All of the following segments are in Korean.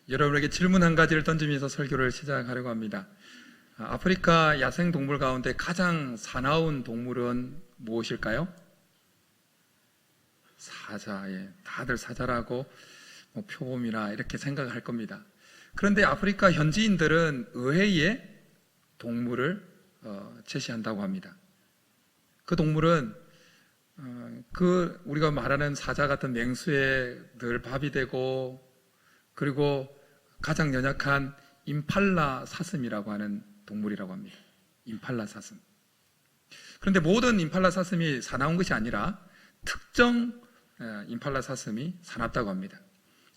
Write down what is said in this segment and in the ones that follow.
여러분에게 질문 한 가지를 던지면서 설교를 시작하려고 합니다. 아프리카 야생동물 가운데 가장 사나운 동물은 무엇일까요? 사자. 다들 사자라고 표범이나 이렇게 생각할 겁니다. 그런데 아프리카 현지인들은 의외의 동물을 제시한다고 합니다. 그 동물은 우리가 말하는 사자 같은 맹수에 늘 밥이 되고, 그리고 가장 연약한 임팔라 사슴이라고 하는 동물이라고 합니다. 임팔라 사슴. 그런데 모든 임팔라 사슴이 사나운 것이 아니라 특정 임팔라 사슴이 사납다고 합니다.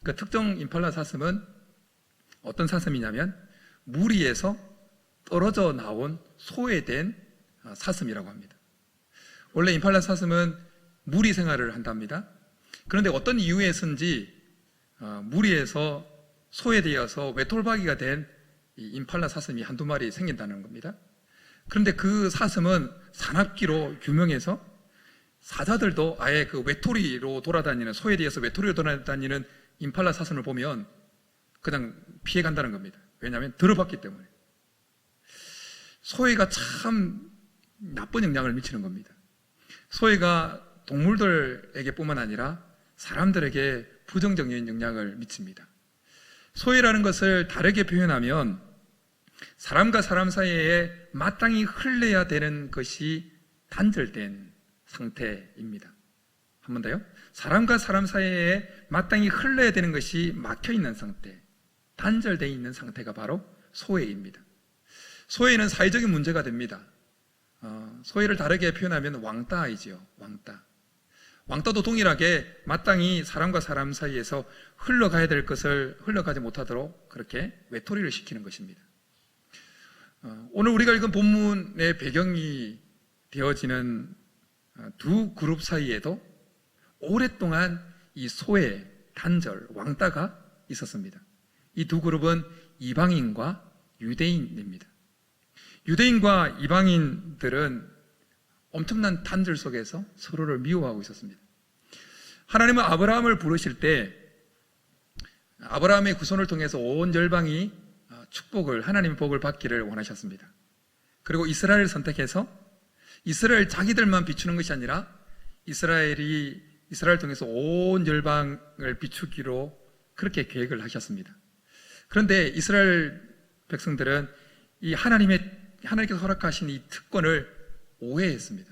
그 특정 임팔라 사슴은 어떤 사슴이냐면 무리에서 떨어져 나온 소외된 사슴이라고 합니다. 원래 임팔라 사슴은 무리 생활을 한답니다. 그런데 어떤 이유에서인지 무리에서 소외되어서 외톨박이가 된 이 임팔라 사슴이 한두 마리 생긴다는 겁니다. 그런데 그 사슴은 사납기로 유명해서 사자들도 아예 그 외톨이로 돌아다니는, 소외되어서 외톨이로 돌아다니는 임팔라 사슴을 보면 그냥 피해 간다는 겁니다. 왜냐하면 들어봤기 때문에. 소외가 참 나쁜 영향을 미치는 겁니다. 소외가 동물들에게 뿐만 아니라 사람들에게 부정적인 영향을 미칩니다. 소외라는 것을 다르게 표현하면 사람과 사람 사이에 마땅히 흘러야 되는 것이 단절된 상태입니다. 한 번 더요. 사람과 사람 사이에 마땅히 흘러야 되는 것이 막혀있는 상태, 단절되어 있는 상태가 바로 소외입니다. 소외는 사회적인 문제가 됩니다. 소외를 다르게 표현하면 왕따이지요. 왕따도 동일하게 마땅히 사람과 사람 사이에서 흘러가야 될 것을 흘러가지 못하도록 그렇게 외톨이를 시키는 것입니다. 오늘 우리가 읽은 본문의 배경이 되어지는 두 그룹 사이에도 오랫동안 이 소외, 단절, 왕따가 있었습니다. 이 두 그룹은 이방인과 유대인입니다. 유대인과 이방인들은 엄청난 단절 속에서 서로를 미워하고 있었습니다. 하나님은 아브라함을 부르실 때 아브라함의 후손을 통해서 온 열방이 축복을, 하나님의 복을 받기를 원하셨습니다. 그리고 이스라엘을 선택해서 이스라엘 자기들만 비추는 것이 아니라 이스라엘을 통해서 온 열방을 비추기로 그렇게 계획을 하셨습니다. 그런데 이스라엘 백성들은 이 하나님께서 허락하신 이 특권을 오해했습니다.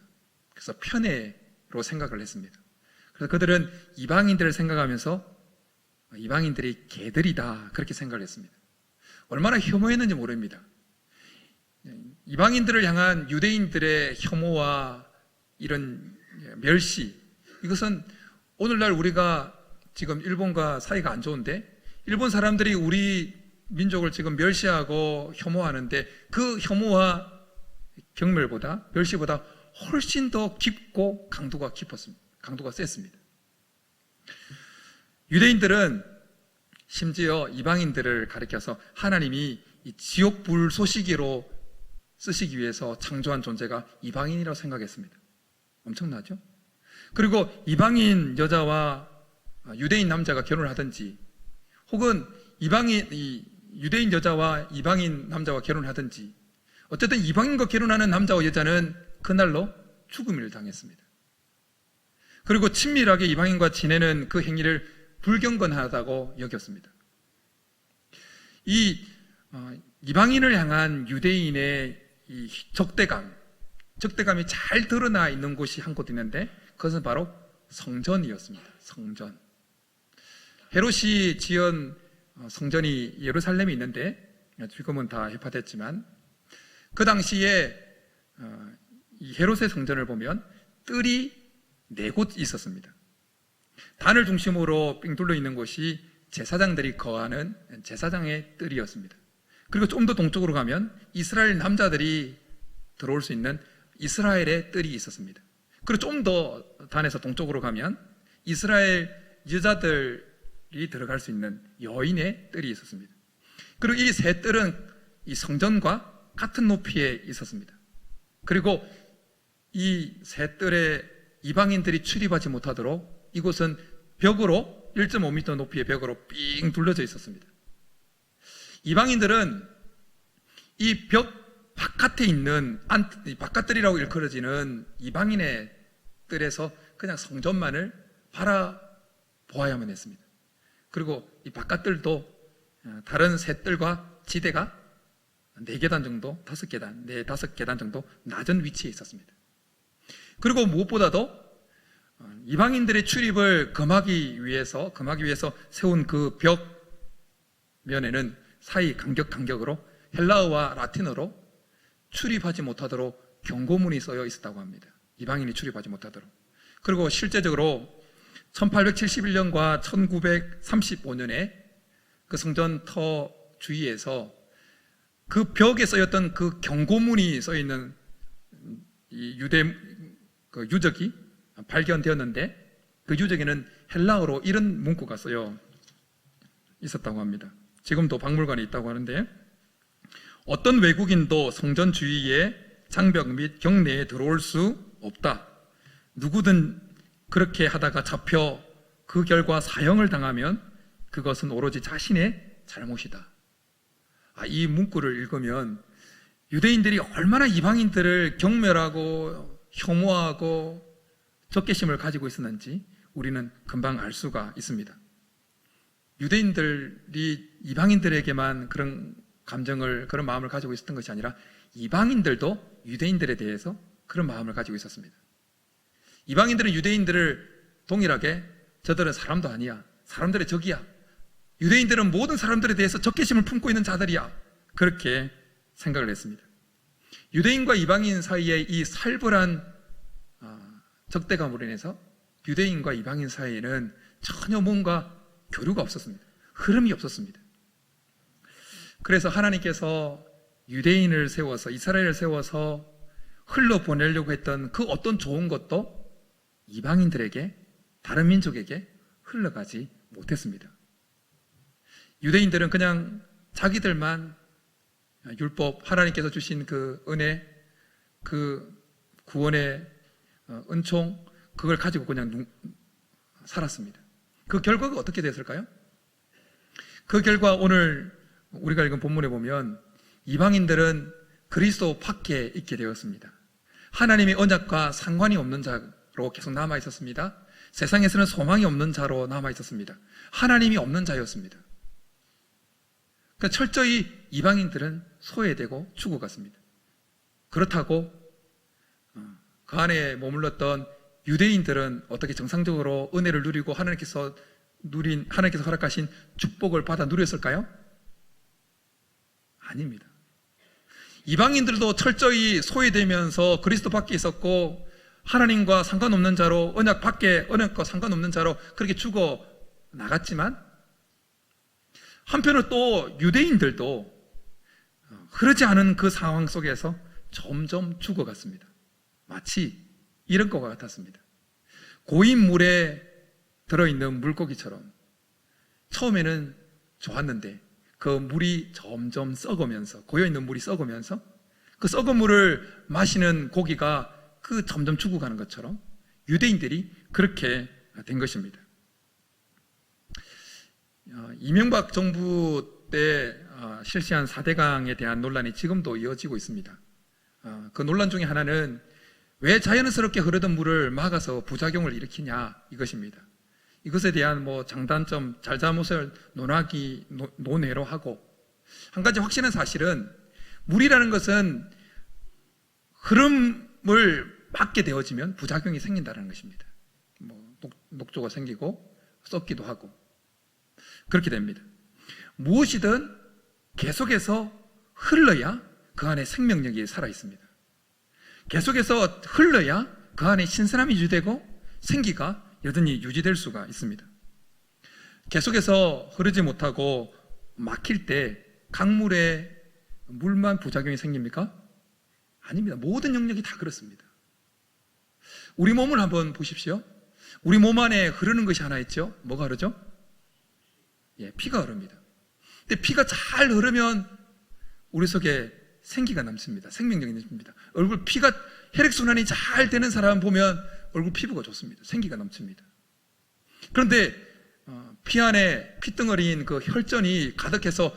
그래서 편애로 생각을 했습니다. 그래서 그들은 이방인들을 생각하면서 이방인들이 개들이다 그렇게 생각을 했습니다. 얼마나 혐오했는지 모릅니다. 이방인들을 향한 유대인들의 혐오와 이런 멸시, 이것은 오늘날 우리가 지금 일본과 사이가 안 좋은데 일본 사람들이 우리 민족을 지금 멸시하고 혐오하는데 그 혐오와 경멸보다, 멸시보다 훨씬 더 깊고 강도가 셌습니다. 유대인들은 심지어 이방인들을 가리켜서 하나님이 이 지옥 불쏘시개로 쓰시기 위해서 창조한 존재가 이방인이라고 생각했습니다. 엄청나죠? 그리고 이방인 여자와 유대인 남자가 결혼을 하든지, 혹은 유대인 여자와 이방인 남자와 결혼을 하든지, 어쨌든 이방인과 결혼하는 남자와 여자는 그날로 죽음을 당했습니다. 그리고 친밀하게 이방인과 지내는 그 행위를 불경건하다고 여겼습니다. 이방인을 향한 유대인의 이 적대감이 잘 드러나 있는 곳이 한 곳 있는데 그것은 바로 성전이었습니다. 성전. 헤롯이 지은 성전이 예루살렘에 있는데 지금은 다 해파됐지만 그 당시에 이 헤롯의 성전을 보면 뜰이 4곳 있었습니다. 단을 중심으로 삥 둘러 있는 곳이 제사장들이 거하는 제사장의 뜰이었습니다. 그리고 좀 더 동쪽으로 가면 이스라엘 남자들이 들어올 수 있는 이스라엘의 뜰이 있었습니다. 그리고 좀 더 단에서 동쪽으로 가면 이스라엘 여자들이 들어갈 수 있는 여인의 뜰이 있었습니다. 그리고 이 세 뜰은 이 성전과 같은 높이에 있었습니다. 그리고 이 세 뜰에 이방인들이 출입하지 못하도록 이곳은 벽으로 1.5m 높이의 벽으로 삥 둘러져 있었습니다. 이방인들은 이 벽 바깥에 있는 바깥들이라고 일컬어지는 이방인의 뜰에서 그냥 성전만을 바라보아야만 했습니다. 그리고 이 바깥들도 다른 새 뜰과 지대가 4계단 정도, 5계단, 5계단 정도 낮은 위치에 있었습니다. 그리고 무엇보다도 이방인들의 출입을 금하기 위해서 세운 그 벽면에는 사이 간격으로 헬라어와 라틴어로 출입하지 못하도록 경고문이 써여 있었다고 합니다. 이방인이 출입하지 못하도록. 그리고 실제적으로 1871년과 1935년에 그 성전 터 주위에서 그 벽에 써였던 그 경고문이 써있는 이 유대 그 유적이 발견되었는데, 그 유적에는 헬라어로 이런 문구가 써여 있었다고 합니다. 지금도 박물관에 있다고 하는데, 어떤 외국인도 성전 주위에 장벽 및 경내에 들어올 수 없다. 누구든 그렇게 하다가 잡혀 그 결과 사형을 당하면 그것은 오로지 자신의 잘못이다. 이 문구를 읽으면 유대인들이 얼마나 이방인들을 경멸하고 혐오하고 적개심을 가지고 있었는지 우리는 금방 알 수가 있습니다. 유대인들이 이방인들에게만 그런 감정을, 그런 마음을 가지고 있었던 것이 아니라 이방인들도 유대인들에 대해서 그런 마음을 가지고 있었습니다. 이방인들은 유대인들을 동일하게 저들은 사람도 아니야, 사람들의 적이야, 유대인들은 모든 사람들에 대해서 적개심을 품고 있는 자들이야, 그렇게 생각을 했습니다. 유대인과 이방인 사이의 이 살벌한 적대감으로 인해서 유대인과 이방인 사이에는 전혀 뭔가 교류가 없었습니다. 흐름이 없었습니다. 그래서 하나님께서 유대인을 세워서, 이스라엘을 세워서 흘러보내려고 했던 그 어떤 좋은 것도 이방인들에게, 다른 민족에게 흘러가지 못했습니다. 유대인들은 그냥 자기들만 율법, 하나님께서 주신 그 은혜, 그 구원의 은총, 그걸 가지고 그냥 살았습니다. 그 결과가 어떻게 됐을까요? 그 결과 오늘 우리가 읽은 본문에 보면 이방인들은 그리스도 밖에 있게 되었습니다. 하나님의 언약과 상관이 없는 자로 계속 남아 있었습니다. 세상에서는 소망이 없는 자로 남아 있었습니다. 하나님이 없는 자였습니다. 그러니까 철저히 이방인들은 소외되고 죽어갔습니다. 그렇다고 그 안에 머물렀던 유대인들은 어떻게 정상적으로 은혜를 누리고 하나님께서 허락하신 축복을 받아 누렸을까요? 아닙니다. 이방인들도 철저히 소외되면서 그리스도 밖에 있었고 하나님과 상관없는 자로, 언약과 상관없는 자로 그렇게 죽어 나갔지만, 한편으로 또 유대인들도 흐르지 않은 그 상황 속에서 점점 죽어갔습니다. 마치 이런 것과 같았습니다. 고인 물에 들어있는 물고기처럼 처음에는 좋았는데 그 물이 점점 썩으면서, 고여있는 물이 썩으면서 그 썩은 물을 마시는 고기가 그 점점 죽어가는 것처럼 유대인들이 그렇게 된 것입니다. 이명박 정부 때 실시한 4대강에 대한 논란이 지금도 이어지고 있습니다. 그 논란 중에 하나는 왜 자연스럽게 흐르던 물을 막아서 부작용을 일으키냐, 이것입니다. 이것에 대한 장단점, 잘잘못을 논외로 하고, 한 가지 확실한 사실은 물이라는 것은 흐름을 막게 되어지면 부작용이 생긴다는 것입니다. 녹조가 생기고 썩기도 하고 그렇게 됩니다. 무엇이든 계속해서 흘러야 그 안에 생명력이 살아 있습니다. 계속해서 흘러야 그 안에 신선함이 유지되고 생기가 여전히 유지될 수가 있습니다. 계속해서 흐르지 못하고 막힐 때 강물에 물만 부작용이 생깁니까? 아닙니다. 모든 영역이 다 그렇습니다. 우리 몸을 한번 보십시오. 우리 몸 안에 흐르는 것이 하나 있죠. 뭐가 흐르죠? 피가 흐릅니다. 근데 피가 잘 흐르면 우리 속에 생기가 남습니다. 생명력이 남습니다. 피가 혈액순환이 잘 되는 사람 보면 얼굴 피부가 좋습니다. 생기가 넘칩니다. 그런데 피 안에 피덩어리인 그 혈전이 가득해서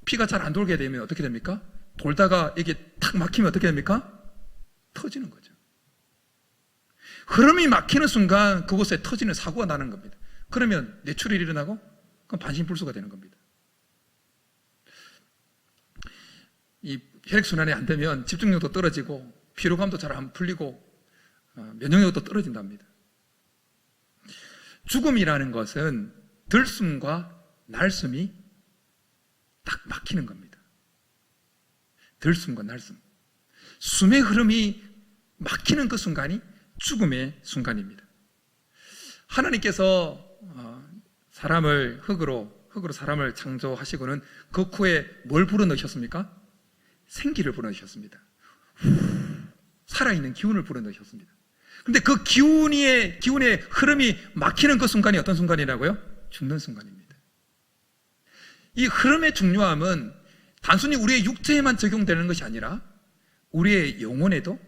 피가 잘 안 돌게 되면 어떻게 됩니까? 돌다가 이게 탁 막히면 어떻게 됩니까? 터지는 거죠. 흐름이 막히는 순간 그곳에 터지는 사고가 나는 겁니다. 그러면 뇌출혈이 일어나고 그럼 반신불수가 되는 겁니다. 이 혈액순환이 안 되면 집중력도 떨어지고 피로감도 잘 안 풀리고 면역력도 떨어진답니다. 죽음이라는 것은 들숨과 날숨이 딱 막히는 겁니다. 들숨과 날숨. 숨의 흐름이 막히는 그 순간이 죽음의 순간입니다. 하나님께서 사람을 흙으로 사람을 창조하시고는 그 후에 뭘 불어넣으셨습니까? 생기를 불어넣으셨습니다. 살아있는 기운을 불어넣으셨습니다. 그런데 그 기운의 흐름이 막히는 그 순간이 어떤 순간이라고요? 죽는 순간입니다. 이 흐름의 중요함은 단순히 우리의 육체에만 적용되는 것이 아니라 우리의 영혼에도,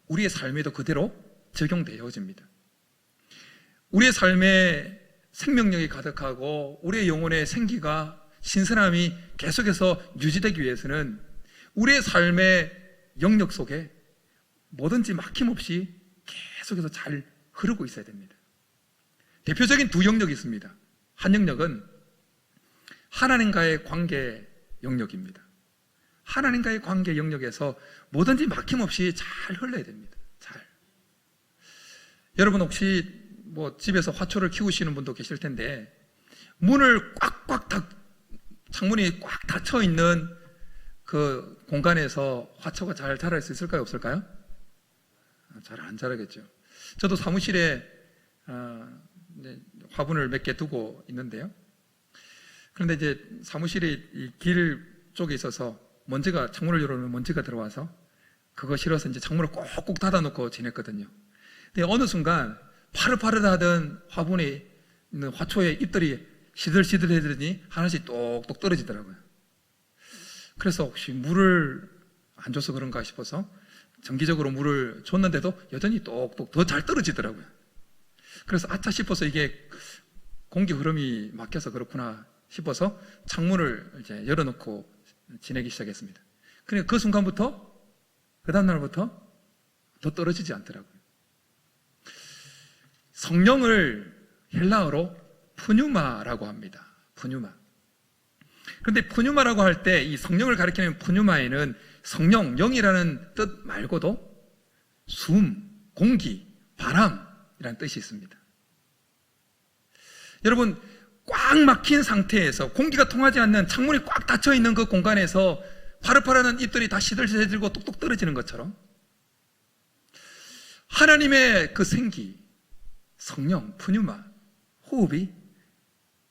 우리의 삶에도 그대로 적용되어집니다. 우리의 삶에 생명력이 가득하고 우리의 영혼의 생기가, 신선함이 계속해서 유지되기 위해서는 우리의 삶의 영역 속에 뭐든지 막힘없이 계속해서 잘 흐르고 있어야 됩니다. 대표적인 두 영역이 있습니다. 한 영역은 하나님과의 관계 영역입니다. 하나님과의 관계 영역에서 뭐든지 막힘없이 잘 흘러야 됩니다. 잘. 여러분 혹시 집에서 화초를 키우시는 분도 계실 텐데 문을 창문이 꽉 닫혀 있는 그 공간에서 화초가 잘 자랄 수 있을까요? 없을까요? 잘 안 자라겠죠. 저도 사무실에 화분을 몇 개 두고 있는데요. 그런데 이제 사무실이 이 길 쪽에 있어서 창문을 열어놓으면 먼지가 들어와서 그거 싫어서 이제 창문을 꼭꼭 닫아놓고 지냈거든요. 근데 어느 순간 파릇파릇하던 화분에 있는 화초의 잎들이 시들시들해지더니 하나씩 똑똑 떨어지더라고요. 그래서 혹시 물을 안 줘서 그런가 싶어서 정기적으로 물을 줬는데도 여전히 똑똑 더 잘 떨어지더라고요. 그래서 아차 싶어서 이게 공기 흐름이 막혀서 그렇구나 싶어서 창문을 이제 열어놓고 지내기 시작했습니다. 그러니까 그 순간부터, 그 다음날부터 더 떨어지지 않더라고요. 성령을 헬라어로 푸뉴마라고 합니다. 푸뉴마. 그런데 푸뉴마라고 할 때 이 성령을 가리키는 푸뉴마에는 성령, 영이라는 뜻 말고도 숨, 공기, 바람이라는 뜻이 있습니다. 여러분, 꽉 막힌 상태에서 공기가 통하지 않는 창문이 꽉 닫혀 있는 그 공간에서 파릇파릇한 잎들이 다 시들시들고 똑똑 떨어지는 것처럼 하나님의 그 생기, 성령, 푸뉴마, 호흡이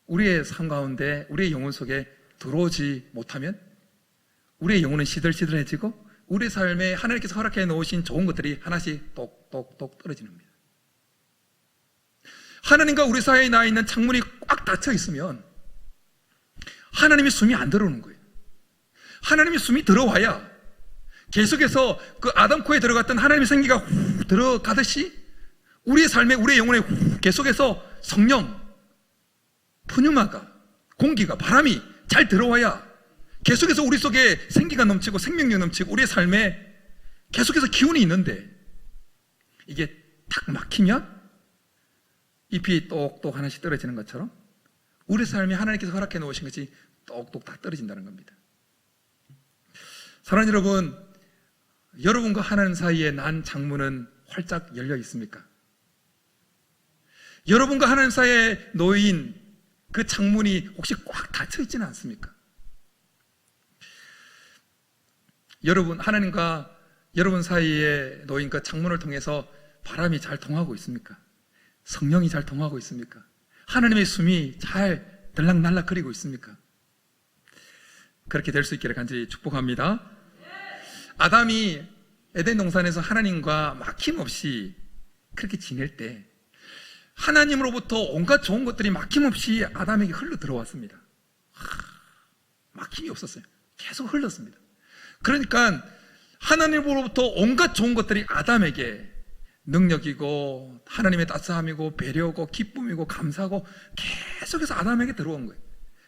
우리의 삶 가운데, 우리의 영혼 속에 들어오지 못하면 우리의 영혼은 시들시들해지고 우리 삶에 하나님께서 허락해 놓으신 좋은 것들이 하나씩 똑똑똑 떨어지는 겁니다. 하나님과 우리 사이에 나 있는 창문이 꽉 닫혀 있으면 하나님의 숨이 안 들어오는 거예요. 하나님의 숨이 들어와야 계속해서 그 아담 코에 들어갔던 하나님의 생기가 훅 들어가듯이 우리의 삶에, 우리의 영혼에 계속해서 성령, 푸뉴마가, 공기가, 바람이 잘 들어와야 계속해서 우리 속에 생기가 넘치고 생명력 넘치고 우리의 삶에 계속해서 기운이 있는데 이게 탁 막히면 잎이 똑똑 하나씩 떨어지는 것처럼 우리 삶에 하나님께서 허락해 놓으신 것이 똑똑 다 떨어진다는 겁니다. 사랑하는 여러분, 여러분과 하나님 사이에 난 창문은 활짝 열려 있습니까? 여러분과 하나님 사이에 놓인 그 창문이 혹시 꽉 닫혀 있지는 않습니까? 여러분, 하나님과 여러분 사이에 놓인 그 창문을 통해서 바람이 잘 통하고 있습니까? 성령이 잘 통하고 있습니까? 하나님의 숨이 잘 들락날락거리고 있습니까? 그렇게 될 수 있기를 간절히 축복합니다. 아담이 에덴 동산에서 하나님과 막힘없이 그렇게 지낼 때 하나님으로부터 온갖 좋은 것들이 막힘없이 아담에게 흘러 들어왔습니다. 막힘이 없었어요. 계속 흘렀습니다. 그러니까 하나님으로부터 온갖 좋은 것들이 아담에게 능력이고 하나님의 따스함이고 배려고 기쁨이고 감사고 계속해서 아담에게 들어온 거예요.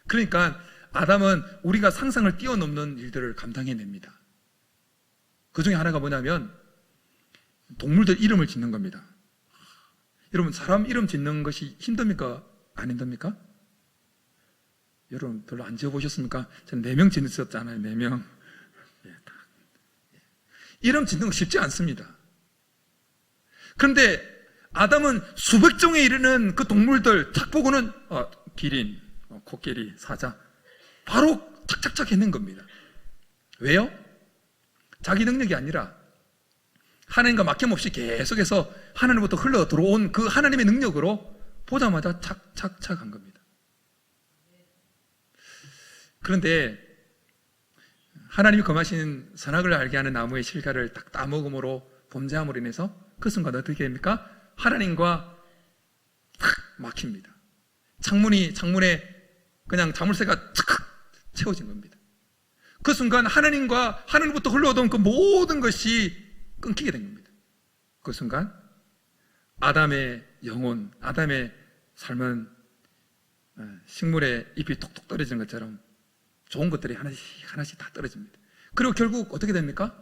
그러니까 아담은 우리가 상상을 뛰어넘는 일들을 감당해냅니다. 그 중에 하나가 뭐냐면 동물들 이름을 짓는 겁니다. 여러분, 사람 이름 짓는 것이 힘듭니까? 안 힘듭니까? 여러분 별로 안 지어보셨습니까? 저는 4명 짓었잖아요. 4명. 이름 짓는 거 쉽지 않습니다. 그런데 아담은 수백 종에 이르는 그 동물들 탁 보고는 기린, 코끼리, 사자 바로 착착착 해낸 겁니다. 왜요? 자기 능력이 아니라 하나님과 막힘없이 계속해서 하나님부터 흘러 들어온 그 하나님의 능력으로 보자마자 착착착 한 겁니다. 그런데 하나님이 금하신 선악을 알게 하는 나무의 실과를 딱 따먹음으로 범죄함으로 인해서 그 순간 어떻게 됩니까? 하나님과 탁 막힙니다. 창문에 그냥 자물쇠가 착 채워진 겁니다. 그 순간 하나님부터 흘러오던 그 모든 것이 끊기게 된 겁니다. 그 순간 아담의 영혼, 아담의 삶은 식물에 잎이 톡톡 떨어지는 것처럼 좋은 것들이 하나씩 다 떨어집니다. 그리고 결국 어떻게 됩니까?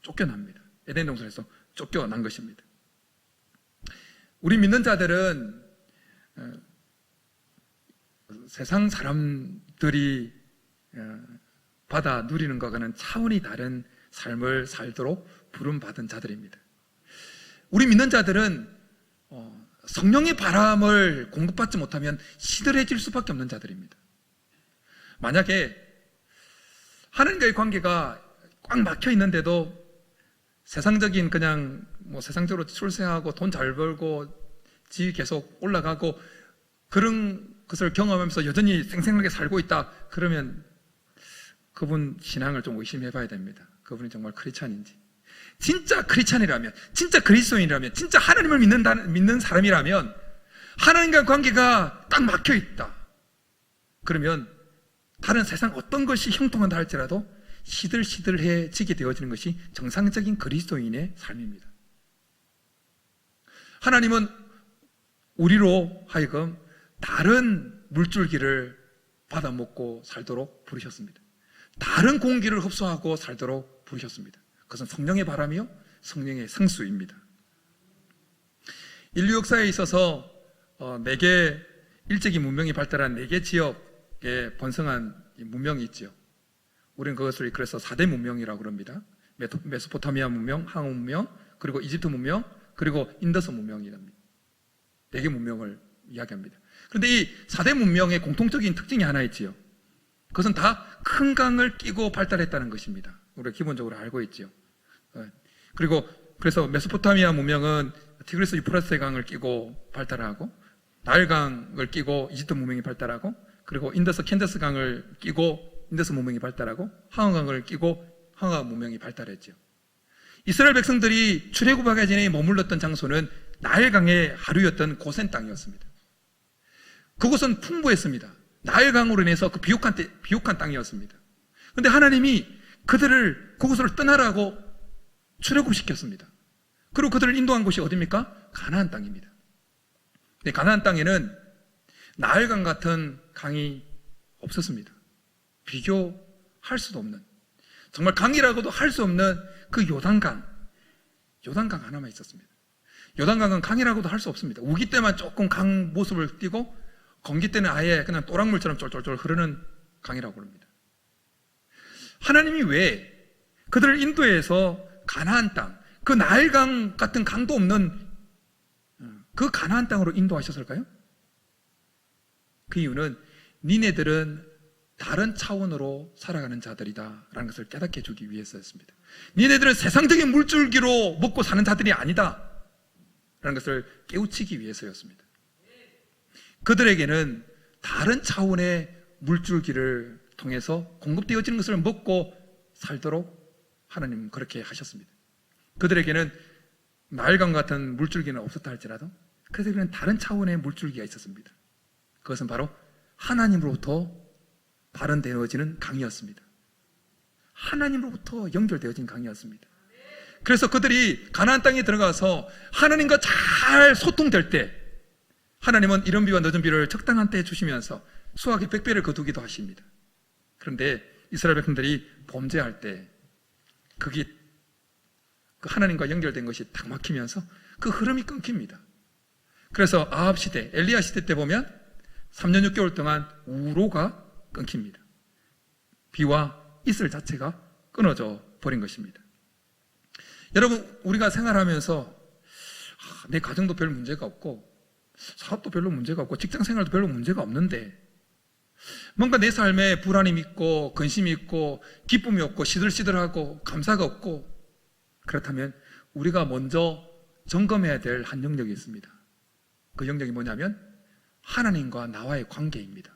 쫓겨납니다. 에덴 동산에서 쫓겨난 것입니다. 우리 믿는 자들은 세상 사람들이 받아 누리는 것과는 차원이 다른 삶을 살도록 부름받은 자들입니다. 우리 믿는 자들은 성령의 바람을 공급받지 못하면 시들해질 수밖에 없는 자들입니다. 만약에 하나님과의 관계가 꽉 막혀 있는데도 세상적인 세상적으로 출세하고 돈 잘 벌고 지위 계속 올라가고 그런 것을 경험하면서 여전히 생생하게 살고 있다, 그러면 그분 신앙을 좀 의심해 봐야 됩니다. 그분이 정말 크리스찬인지. 진짜 크리스찬이라면, 진짜 그리스도인이라면, 진짜 하나님을 믿는 사람이라면 하나님과 관계가 딱 막혀 있다, 그러면 다른 세상 어떤 것이 형통한다 할지라도 시들시들해지게 되어지는 것이 정상적인 그리스도인의 삶입니다. 하나님은 우리로 하여금 다른 물줄기를 받아먹고 살도록 부르셨습니다. 다른 공기를 흡수하고 살도록 부르셨습니다. 그것은 성령의 바람이요, 성령의 성수입니다. 인류 역사에 있어서 4개 일제기 문명이 발달한 4개 지역에 번성한 문명이 있죠. 우리는 그것을 그래서 4대 문명이라고 그럽니다. 메소포타미아 문명, 항우 문명, 그리고 이집트 문명, 그리고 인더스 문명이랍니다. 4개 문명을 이야기합니다. 그런데 이 4대 문명의 공통적인 특징이 하나 있지요. 그것은 다 큰 강을 끼고 발달했다는 것입니다. 우리가 기본적으로 알고 있지요. 그래서 메소포타미아 문명은 티그리스 유프라테 강을 끼고 발달하고, 나일강을 끼고 이집트 문명이 발달하고, 그리고 인더스 캔더스 강을 끼고 인더스 문명이 발달하고, 항아강을 끼고 항아 문명이 발달했죠. 이스라엘 백성들이 출애굽하기 전에 머물렀던 장소는 나일강의 하류였던 고센 땅이었습니다. 그곳은 풍부했습니다. 나일강으로 인해서 그 비옥한 땅이었습니다. 그런데 하나님이 그곳을 떠나라고 출애굽시켰습니다. 그리고 그들을 인도한 곳이 어디입니까? 가나안 땅입니다. 근데 가나안 땅에는 나일강 같은 강이 없었습니다. 비교할 수도 없는, 정말 강이라고도 할 수 없는 그 요단강 하나만 있었습니다. 요단강은 강이라고도 할 수 없습니다. 우기 때만 조금 강 모습을 띠고, 건기 때는 아예 그냥 또랑물처럼 쫄쫄쫄 흐르는 강이라고 합니다. 하나님이 왜 그들을 인도해서 가나안 땅, 그 나일강 같은 강도 없는 그 가나안 땅으로 인도하셨을까요? 그 이유는 니네들은 다른 차원으로 살아가는 자들이다 라는 것을 깨닫게 해주기 위해서였습니다. 니네들은 세상적인 물줄기로 먹고 사는 자들이 아니다 라는 것을 깨우치기 위해서였습니다. 그들에게는 다른 차원의 물줄기를 통해서 공급되어지는 것을 먹고 살도록 하나님은 그렇게 하셨습니다. 그들에게는 나일강 같은 물줄기는 없었다 할지라도 그들에게는 다른 차원의 물줄기가 있었습니다. 그것은 바로 하나님으로부터 발현되어지는 강이었습니다. 하나님으로부터 연결되어진 강이었습니다. 그래서 그들이 가나안 땅에 들어가서 하나님과 잘 소통될 때 하나님은 이른 비와 늦은 비를 적당한 때에 주시면서 수확의 100배를 거두기도 하십니다. 그런데 이스라엘 백성들이 범죄할 때 그게 그 하나님과 연결된 것이 딱 막히면서 그 흐름이 끊깁니다. 그래서 아합 시대, 엘리야 시대 때 보면 3년 6개월 동안 우로가 끊깁니다. 비와 이슬 자체가 끊어져 버린 것입니다. 여러분, 우리가 생활하면서 내 가정도 별 문제가 없고 사업도 별로 문제가 없고 직장 생활도 별로 문제가 없는데 뭔가 내 삶에 불안함이 있고 근심이 있고 기쁨이 없고 시들시들하고 감사가 없고, 그렇다면 우리가 먼저 점검해야 될 한 영역이 있습니다. 그 영역이 뭐냐면 하나님과 나와의 관계입니다.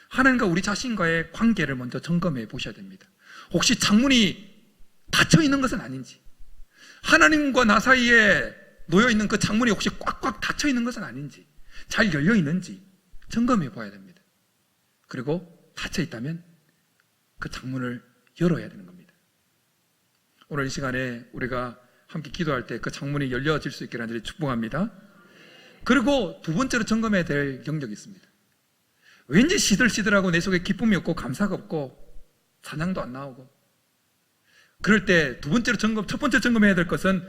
하나님과 우리 자신과의 관계를 먼저 점검해 보셔야 됩니다. 혹시 창문이 닫혀 있는 것은 아닌지, 하나님과 나 사이에 놓여 있는 그 창문이 혹시 꽉꽉 닫혀 있는 것은 아닌지, 잘 열려 있는지 점검해 봐야 됩니다. 그리고 닫혀 있다면 그 창문을 열어야 되는 겁니다. 오늘 이 시간에 우리가 함께 기도할 때 그 창문이 열려질 수 있게 하나님 축복합니다. 그리고 두 번째로 점검해야 될 영역이 있습니다. 왠지 시들시들하고 내 속에 기쁨이 없고 감사가 없고 찬양도 안 나오고, 그럴 때 첫 번째 점검해야 될 것은,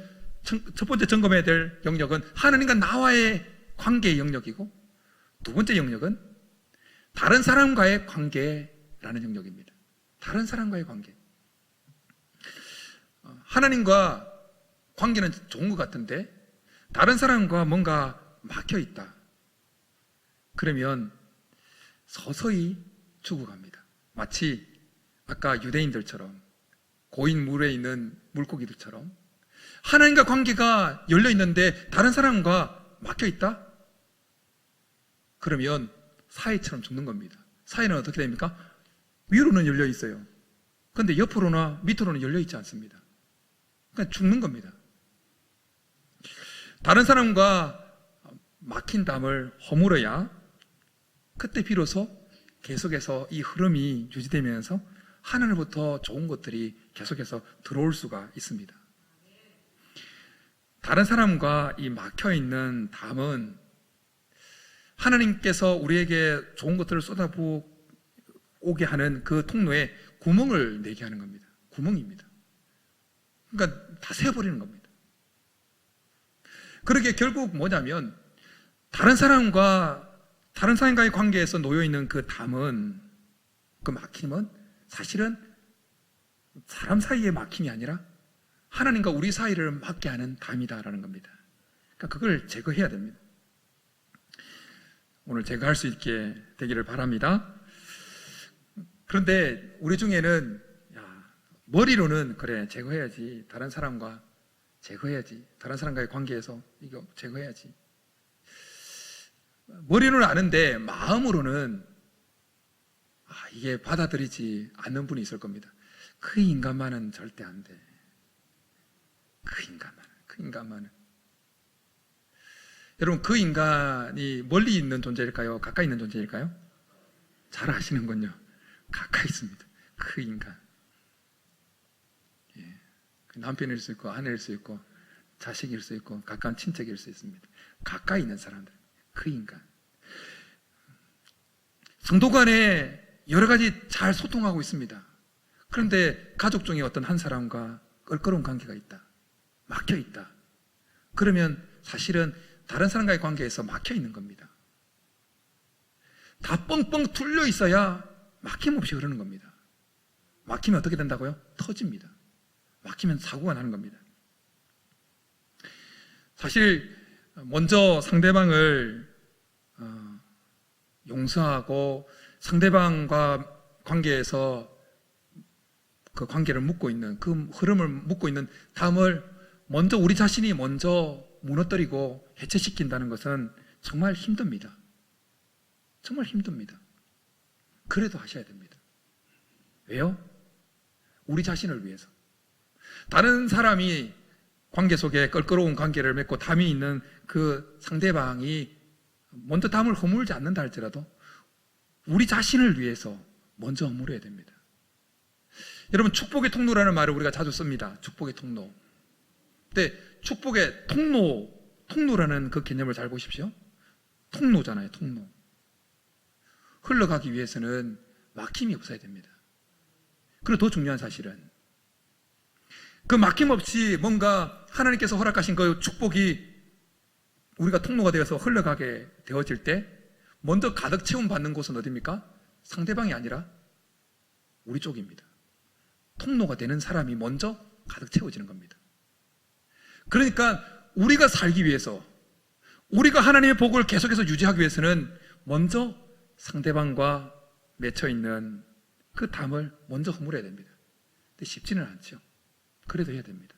첫 번째 점검해야 될 영역은 하나님과 나와의 관계의 영역이고, 두 번째 영역은 다른 사람과의 관계라는 영역입니다. 다른 사람과의 관계. 하나님과 관계는 좋은 것 같은데 다른 사람과 뭔가 막혀 있다. 그러면 서서히 죽어갑니다. 마치 아까 유대인들처럼, 고인 물에 있는 물고기들처럼 하나님과 관계가 열려 있는데 다른 사람과 막혀 있다? 그러면 사이처럼 죽는 겁니다. 사이는 어떻게 됩니까? 위로는 열려 있어요. 그런데 옆으로나 밑으로는 열려 있지 않습니다. 그러니까 죽는 겁니다. 다른 사람과 막힌 담을 허물어야 그때 비로소 계속해서 이 흐름이 유지되면서 하나님으로부터 좋은 것들이 계속해서 들어올 수가 있습니다. 다른 사람과 이 막혀있는 담은 하나님께서 우리에게 좋은 것들을 쏟아부오게 하는 그 통로에 구멍을 내게 하는 겁니다. 구멍입니다. 그러니까 다 세워버리는 겁니다. 그러게 결국 뭐냐면 다른 사람과의 관계에서 놓여있는 그 담은, 그 막힘은 사실은 사람 사이의 막힘이 아니라 하나님과 우리 사이를 막게 하는 담이다라는 겁니다. 그러니까 그걸 제거해야 됩니다. 오늘 제거할 수 있게 되기를 바랍니다. 그런데 우리 중에는 머리로는 그래 제거해야지, 다른 사람과 제거해야지, 다른 사람과의 관계에서 이거 제거해야지, 머리로는 아는데 마음으로는 이게 받아들이지 않는 분이 있을 겁니다. 그 인간만은 절대 안 돼. 그 인간만은. 여러분, 그 인간이 멀리 있는 존재일까요? 가까이 있는 존재일까요? 잘 아시는군요. 가까이 있습니다. 그 인간. 남편일 수 있고 아내일 수 있고 자식일 수 있고 가까운 친척일 수 있습니다. 가까이 있는 사람들, 그 인간. 성도 간에 여러 가지 잘 소통하고 있습니다. 그런데 가족 중에 어떤 한 사람과 껄끄러운 관계가 있다, 막혀 있다. 그러면 사실은 다른 사람과의 관계에서 막혀 있는 겁니다. 다 뻥뻥 뚫려 있어야 막힘없이 흐르는 겁니다. 막히면 어떻게 된다고요? 터집니다. 막히면 사고가 나는 겁니다. 사실 먼저 상대방을 용서하고 상대방과 관계에서 그 관계를 묶고 있는, 그 흐름을 묶고 있는 담을 먼저 우리 자신이 먼저 무너뜨리고 해체시킨다는 것은 정말 힘듭니다. 정말 힘듭니다. 그래도 하셔야 됩니다. 왜요? 우리 자신을 위해서. 다른 사람이 관계 속에 껄끄러운 관계를 맺고 담이 있는 그 상대방이 먼저 담을 허물지 않는다 할지라도 우리 자신을 위해서 먼저 허물어야 됩니다. 여러분, 축복의 통로라는 말을 우리가 자주 씁니다. 축복의 통로. 근데 축복의 통로라는 그 개념을 잘 보십시오. 통로잖아요, 통로. 흘러가기 위해서는 막힘이 없어야 됩니다. 그리고 더 중요한 사실은 그 막힘 없이 뭔가 하나님께서 허락하신 그 축복이 우리가 통로가 되어서 흘러가게 되어질 때 먼저 가득 채움 받는 곳은 어디입니까? 상대방이 아니라 우리 쪽입니다. 통로가 되는 사람이 먼저 가득 채워지는 겁니다. 그러니까 우리가 살기 위해서, 우리가 하나님의 복을 계속해서 유지하기 위해서는 먼저 상대방과 맺혀 있는 그 담을 먼저 허물어야 됩니다. 근데 쉽지는 않죠. 그래도 해야 됩니다.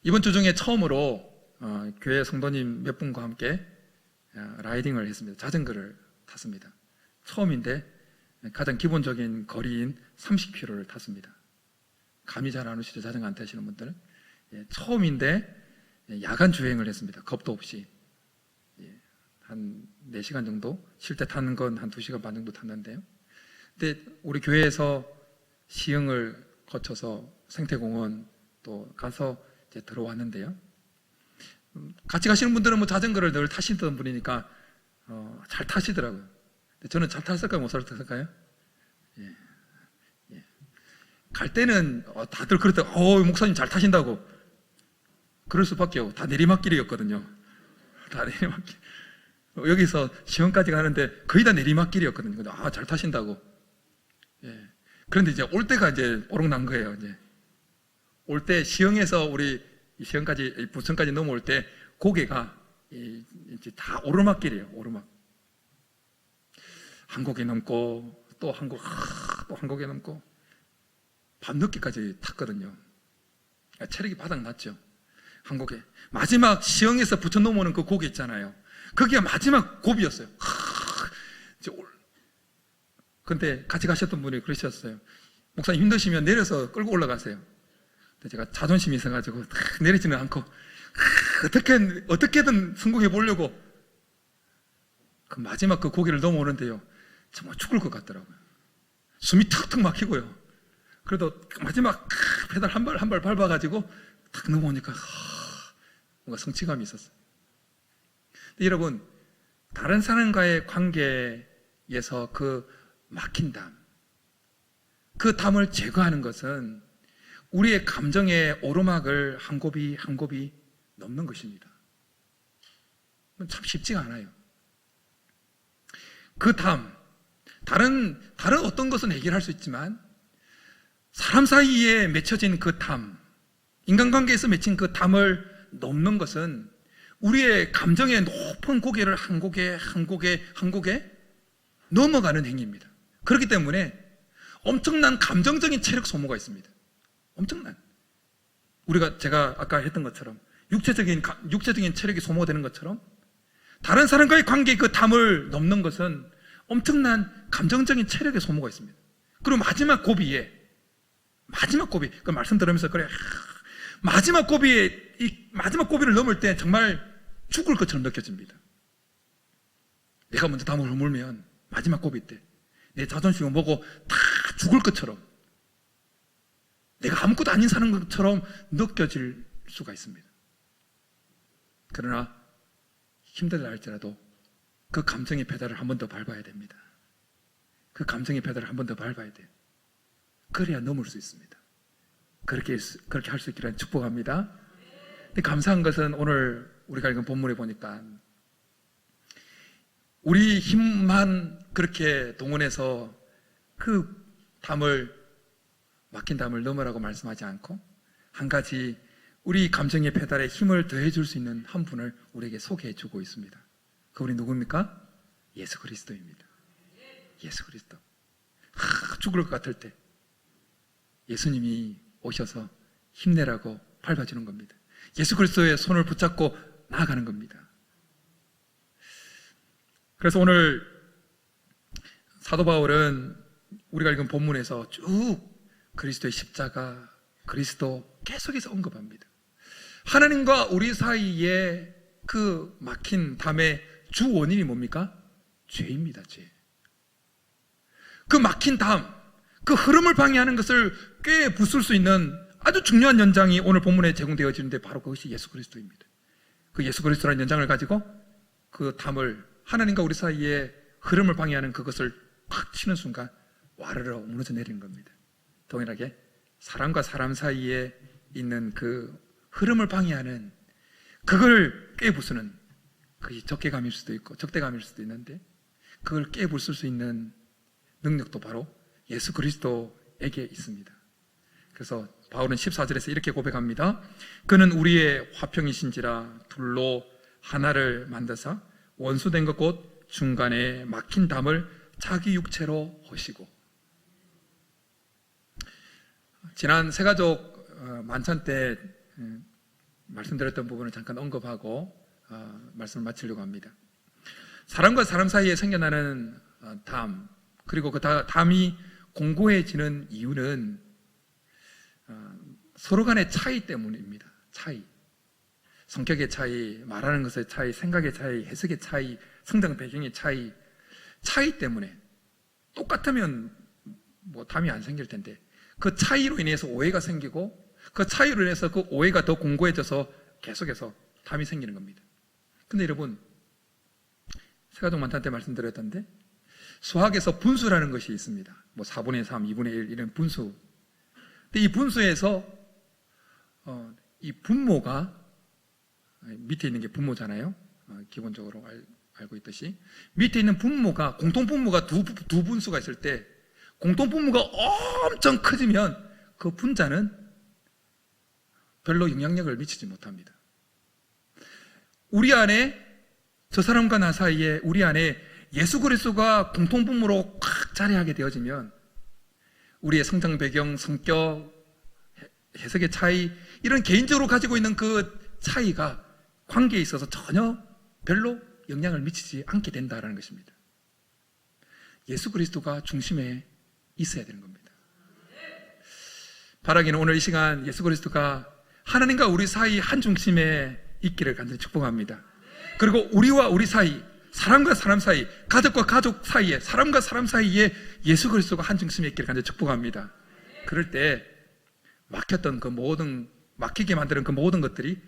이번 주 중에 처음으로 교회 성도님 몇 분과 함께 라이딩을 했습니다. 자전거를 탔습니다. 처음인데 가장 기본적인 거리인 30km를 탔습니다. 감이 잘 안 오시죠? 자전거 안 타시는 분들은. 처음인데 야간 주행을 했습니다. 겁도 없이. 한 4시간 정도, 쉴 때 타는 건 한 2시간 반 정도 탔는데요. 근데 우리 교회에서 시흥을 거쳐서 생태공원 또 가서 이제 들어왔는데요. 같이 가시는 분들은 뭐 자전거를 늘 타시던 분이니까 잘 타시더라고요. 근데 저는 잘 탔을까요? 못 탔을까요? 갈 때는 다들 그랬다. 목사님 잘 타신다고. 그럴 수밖에 없고 다 내리막길이었거든요. 다 내리막길. 여기서 시흥까지 가는데 거의 다 내리막길이었거든요. 잘 타신다고. 그런데 이제 올 때가 이제 오르난 거예요. 이제 올 때 시흥에서 우리 시흥까지 부천까지 넘어올 때 고개가 이제 다 오르막길이에요. 오르막. 한 고개 넘고 또 한 고개 넘고 밤늦게까지 탔거든요. 체력이 바닥 났죠. 한 고개. 마지막 시흥에서 부천 넘어오는 그 고개 있잖아요. 거기가 마지막 고비였어요. 근데 같이 가셨던 분이 그러셨어요. 목사님 힘드시면 내려서 끌고 올라가세요. 근데 제가 자존심이 있어가지고 내리지는 않고 어떻게든 성공해 보려고 그 마지막 그 고개를 넘어오는데요. 정말 죽을 것 같더라고요. 숨이 턱턱 막히고요. 그래도 마지막 페달 한 발 밟아가지고 탁 넘어오니까 뭔가 성취감이 있었어요. 근데 여러분, 다른 사람과의 관계에서 그 막힌 담, 그 담을 제거하는 것은 우리의 감정의 오르막을 한 곱이 한 곱이 넘는 것입니다. 참 쉽지가 않아요. 그 담, 다른 어떤 것은 해결할 수 있지만 사람 사이에 맺혀진 그 담, 인간관계에서 맺힌 그 담을 넘는 것은 우리의 감정의 높은 고개를 한 고개 넘어가는 행위입니다. 그렇기 때문에 엄청난 감정적인 체력 소모가 있습니다. 엄청난. 제가 아까 했던 것처럼 육체적인 체력이 소모되는 것처럼 다른 사람과의 관계의 그 담을 넘는 것은 엄청난 감정적인 체력의 소모가 있습니다. 그리고 마지막 고비, 그 말씀 들으면서 그래, 마지막 고비를 넘을 때 정말 죽을 것처럼 느껴집니다. 내가 먼저 담을 허물면 마지막 고비 때 내 자존심을 보고 다 죽을 것처럼, 내가 아무것도 아닌 사는 것처럼 느껴질 수가 있습니다. 그러나 힘들다 할지라도 그 감정의 페달을 한 번 더 밟아야 됩니다. 그 감정의 페달을 한 번 더 밟아야 돼요. 그래야 넘을 수 있습니다. 그렇게 할 수 있기를 축복합니다. 근데 감사한 것은 오늘 우리가 읽은 본문에 보니까 우리 힘만 그렇게 동원해서 그 막힌 담을 넘으라고 말씀하지 않고 한 가지 우리 감정의 페달에 힘을 더해 줄 수 있는 한 분을 우리에게 소개해 주고 있습니다. 그분이 누굽니까? 예수 그리스도입니다. 예수 그리스도. 죽을 것 같을 때 예수님이 오셔서 힘내라고 밟아주는 겁니다. 예수 그리스도의 손을 붙잡고 나아가는 겁니다. 그래서 오늘 사도 바울은 우리가 읽은 본문에서 쭉 그리스도의 십자가, 그리스도 계속해서 언급합니다. 하나님과 우리 사이에 그 막힌 담의 주 원인이 뭡니까? 죄입니다. 죄. 그 막힌 담, 그 흐름을 방해하는 것을 꽤 부술 수 있는 아주 중요한 연장이 오늘 본문에 제공되어지는데 바로 그것이 예수 그리스도입니다. 그 예수 그리스도라는 연장을 가지고 그 담을, 하나님과 우리 사이에 흐름을 방해하는 그것을 팍 치는 순간 와르르 무너져 내리는 겁니다. 동일하게 사람과 사람 사이에 있는 그 흐름을 방해하는, 그걸 깨부수는, 그게 적개감일 수도 있고 적대감일 수도 있는데, 그걸 깨부술 수 있는 능력도 바로 예수 그리스도에게 있습니다. 그래서 바울은 14절에서 이렇게 고백합니다. 그는 우리의 화평이신지라 둘로 하나를 만드사 원수된 것 곧 중간에 막힌 담을 자기 육체로 허시고. 지난 새가족 만찬 때 말씀드렸던 부분을 잠깐 언급하고 말씀을 마치려고 합니다. 사람과 사람 사이에 생겨나는 담, 그리고 그 담이 공고해지는 이유는 서로 간의 차이 때문입니다. 차이, 성격의 차이, 말하는 것의 차이, 생각의 차이, 해석의 차이, 성장 배경의 차이 때문에. 똑같으면 뭐 담이 안 생길 텐데, 그 차이로 인해서 오해가 생기고, 그 차이로 인해서 그 오해가 더 공고해져서 계속해서 담이 생기는 겁니다. 근데 여러분, 새가족 만찬 때 말씀드렸던데, 수학에서 분수라는 것이 있습니다. 뭐 4분의 3, 2분의 1 이런 분수. 근데 이 분수에서 이 분모가, 밑에 있는 게 분모잖아요. 기본적으로 알고 있듯이 밑에 있는 분모가, 공통분모가 두 분수가 있을 때 공통분모가 엄청 커지면 그 분자는 별로 영향력을 미치지 못합니다. 우리 안에, 저 사람과 나 사이에 우리 안에 예수 그리스도가 공통분모로 꽉 자리하게 되어지면 우리의 성장 배경, 성격, 해석의 차이, 이런 개인적으로 가지고 있는 그 차이가 관계에 있어서 전혀 별로 영향을 미치지 않게 된다는 것입니다. 예수 그리스도가 중심에 있어야 되는 겁니다. 바라기는 오늘 이 시간 예수 그리스도가 하나님과 우리 사이 한 중심에 있기를 간절히 축복합니다. 그리고 우리와 우리 사이, 사람과 사람 사이, 가족과 가족 사이에, 사람과 사람 사이에 예수 그리스도가 한 중심에 있기를 간절히 축복합니다. 그럴 때 막혔던 그 모든, 막히게 만드는 그 모든 것들이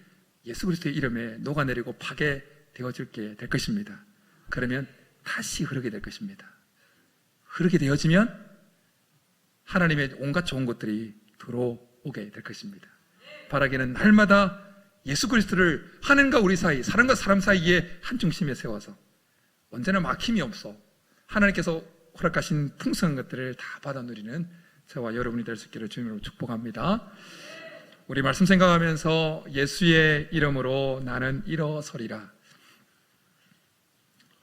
예수 그리스도의 이름에 녹아내리고 파괴되어질게 될 것입니다. 그러면 다시 흐르게 될 것입니다. 흐르게 되어지면 하나님의 온갖 좋은 것들이 들어오게 될 것입니다. 바라기는 날마다 예수 그리스도를 하나님과 우리 사이, 사람과 사람 사이에 한 중심에 세워서 언제나 막힘이 없어 하나님께서 허락하신 풍성한 것들을 다 받아 누리는 저와 여러분이 될 수 있기를 주님으로 축복합니다. 우리 말씀 생각하면서 예수의 이름으로 나는 일어서리라.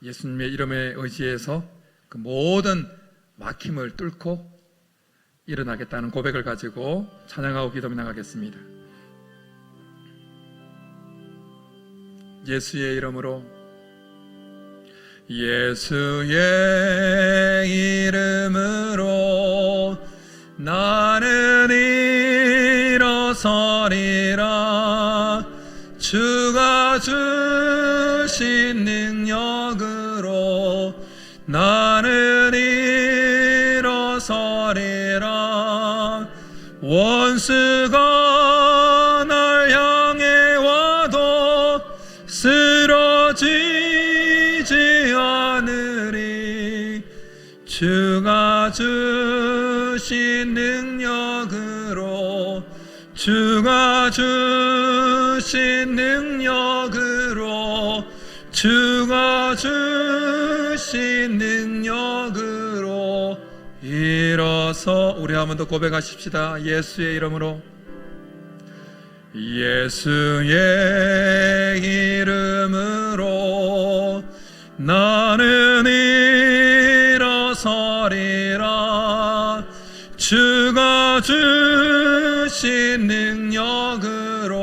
예수님의 이름에 의지해서 그 모든 막힘을 뚫고 일어나겠다는 고백을 가지고 찬양하고 기도하며 나가겠습니다. 예수의 이름으로, 예수의 이름으로 나는 일어서리라. 주가 주신 능력으로 나는 일어서리라. 원수가 날 향해 와도 쓰러지지 않으리. 주가 주신 능력으로, 주가 주신 능력으로, 주가 주신 능력으로 일어서. 우리 한 번 더 고백하십시다. 예수의 이름으로, 예수의 이름으로 나는 일어서리라. 주가 주신 능력으로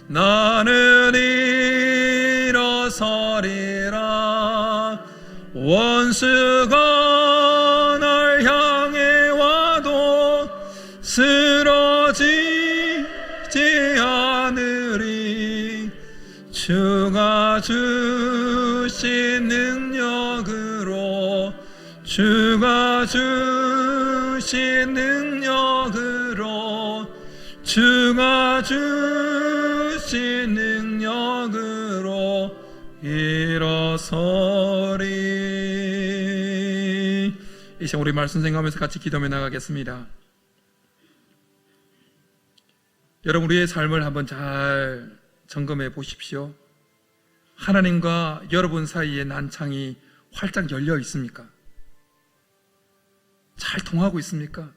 나는 일어서리라. 원수가 날 향해 와도 쓰러지지 않으리. 주가 주신 능력으로, 주가 주신 능력으로, 주가 주신 능력으로 일어서리. 이 시간 우리 말씀 생각하면서 같이 기도하며 나가겠습니다. 여러분, 우리의 삶을 한번 잘 점검해 보십시오. 하나님과 여러분 사이에 난창이 활짝 열려 있습니까? 잘 통하고 있습니까?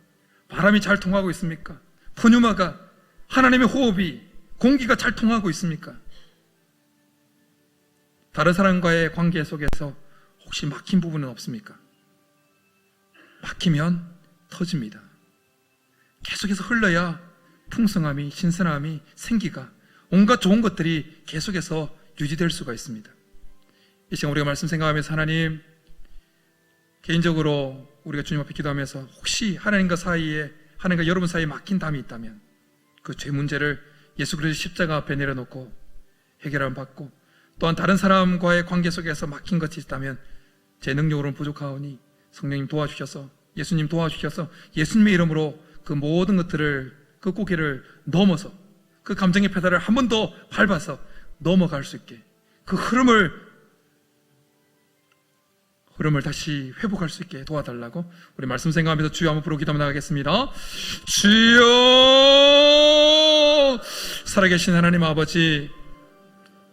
바람이 잘 통하고 있습니까? 푸뉴마가, 하나님의 호흡이, 공기가 잘 통하고 있습니까? 다른 사람과의 관계 속에서 혹시 막힌 부분은 없습니까? 막히면 터집니다. 계속해서 흘러야 풍성함이, 신선함이, 생기가, 온갖 좋은 것들이 계속해서 유지될 수가 있습니다. 이 시간 우리가 말씀 생각하면서 하나님, 개인적으로 우리가 주님 앞에 기도하면서 혹시 하나님과 여러분 사이에 막힌 담이 있다면 그 죄 문제를 예수 그리스도의 십자가 앞에 내려놓고 해결함 받고, 또한 다른 사람과의 관계 속에서 막힌 것이 있다면 제 능력으로는 부족하오니 성령님 도와주셔서, 예수님 도와주셔서 예수님의 이름으로 그 모든 것들을, 그 고개를 넘어서 그 감정의 페달을 한 번 더 밟아서 넘어갈 수 있게, 그 흐름을 다시 회복할 수 있게 도와달라고 우리 말씀 생각하면서 주여 한번 부르고 기도하며 나가겠습니다. 주여, 살아계신 하나님 아버지,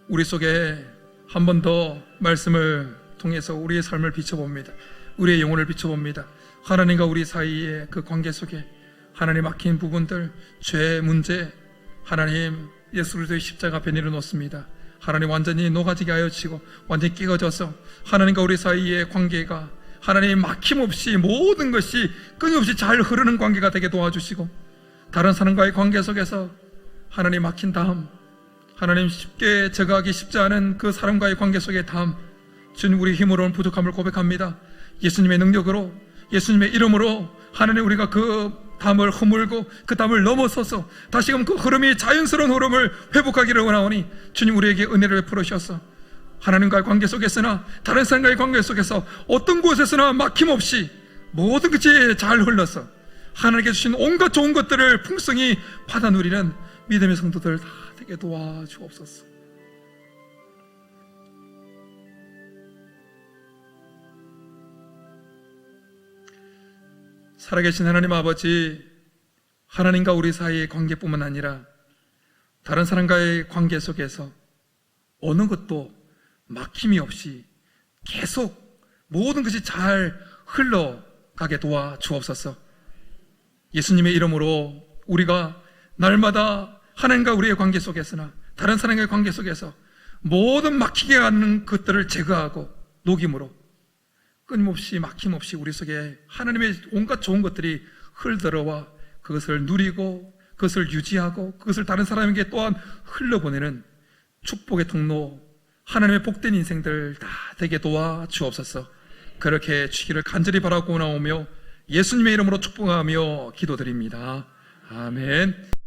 우리 속에 한 번 더 말씀을 통해서 우리의 삶을 비춰봅니다. 우리의 영혼을 비춰봅니다. 하나님과 우리 사이의 그 관계 속에 하나님 막힌 부분들, 죄 문제, 하나님 예수 그리스도의 십자가 앞에 내려놓습니다. 하나님 완전히 녹아지게 하여 주시고 완전히 깨어져서 하나님과 우리 사이의 관계가 하나님 막힘없이 모든 것이 끊임없이 잘 흐르는 관계가 되게 도와주시고, 다른 사람과의 관계 속에서 하나님 막힌 담, 하나님 쉽게 제거하기 쉽지 않은 그 사람과의 관계 속의 담, 주님 우리 힘으로는 부족함을 고백합니다. 예수님의 능력으로, 예수님의 이름으로 하나님 우리가 그 담을 허물고 그 담을 넘어서서 다시금 그 흐름이 자연스러운 흐름을 회복하기를 원하오니 주님 우리에게 은혜를 베풀어 주셔서 하나님과의 관계 속에서나 다른 사람과의 관계 속에서 어떤 곳에서나 막힘없이 모든 것이 잘 흘러서 하나님께 주신 온갖 좋은 것들을 풍성히 받아 누리는 믿음의 성도들 다 되게 도와주옵소서. 살아계신 하나님 아버지, 하나님과 우리 사이의 관계뿐만 아니라 다른 사람과의 관계 속에서 어느 것도 막힘이 없이 계속 모든 것이 잘 흘러가게 도와주옵소서. 예수님의 이름으로 우리가 날마다 하나님과 우리의 관계 속에서나 다른 사람과의 관계 속에서 모든 막히게 하는 것들을 제거하고 녹임으로 끊임없이 막힘없이 우리 속에 하나님의 온갖 좋은 것들이 흘러들어와 그것을 누리고 그것을 유지하고 그것을 다른 사람에게 또한 흘려보내는 축복의 통로, 하나님의 복된 인생들 다 되게 도와주옵소서. 그렇게 주기를 간절히 바라고 나오며 예수님의 이름으로 축복하며 기도드립니다. 아멘.